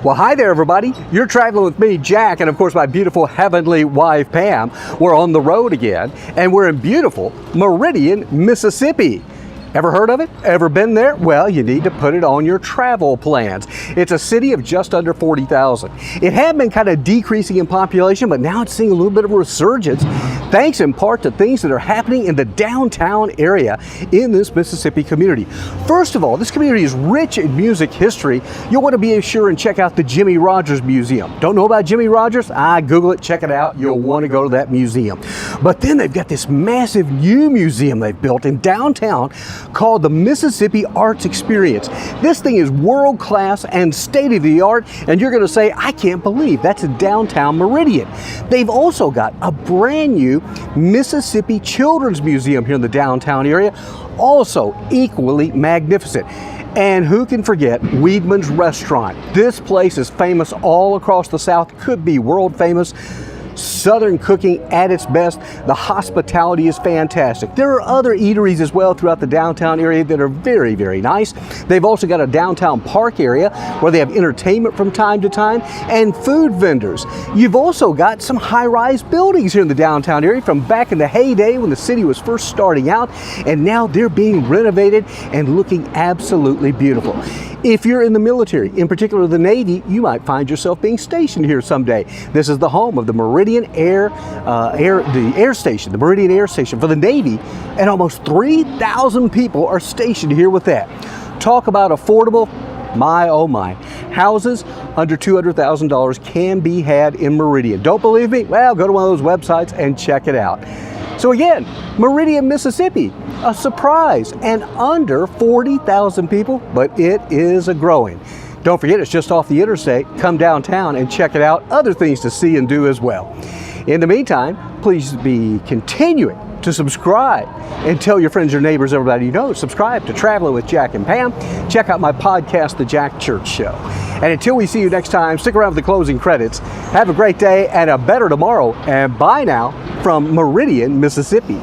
Well, hi there, everybody. You're traveling with me, Jack, and of course my beautiful heavenly wife, Pam. We're on the road again, and we're in beautiful Meridian, Mississippi. Ever heard of it? Ever been there? Well, you need to put it on your travel plans. It's a city of just under 40,000. It had been kind of decreasing in population, but now it's seeing a little bit of a resurgence, thanks in part to things that are happening in the downtown area in this Mississippi community. First of all, this community is rich in music history. You'll want to be sure and check out the Jimmie Rodgers Museum. Don't know about Jimmie Rodgers? Google it, check it out. You'll want to go to that museum. But then they've got this massive new museum they've built in downtown called the Mississippi Arts Experience. This thing is world class and state of the art, and you're going to say, I can't believe that's in downtown Meridian. They've also got a brand new Mississippi Children's Museum here in the downtown area, also equally magnificent. And who can forget Weedman's Restaurant? This place is famous all across the South, could be world famous. Southern cooking at its best. The hospitality is fantastic. There are other eateries as well throughout the downtown area that are very, very nice. They've also got a downtown park area where they have entertainment from time to time and food vendors. You've also got some high-rise buildings here in the downtown area from back in the heyday when the city was first starting out, and now they're being renovated and looking absolutely beautiful. If you're in the military, in particular the Navy, you might find yourself being stationed here someday. This is the home of the Meridian Air Station, the Meridian Air Station for the Navy, and almost 3,000 people are stationed here with that. Talk about affordable, my oh my. Houses under $200,000 can be had in Meridian. Don't believe me? Well, go to one of those websites and check it out. So again, Meridian, Mississippi, a surprise, and under 40,000 people, but it is a growing. Don't forget, it's just off the interstate. Come downtown and check it out. Other things to see and do as well. In the meantime, please be continuing to subscribe and tell your friends, your neighbors, everybody you know, subscribe to Traveling with Jack and Pam. Check out my podcast, The Jack Church Show. And until we see you next time, stick around for the closing credits. Have a great day and a better tomorrow. And bye now from Meridian, Mississippi.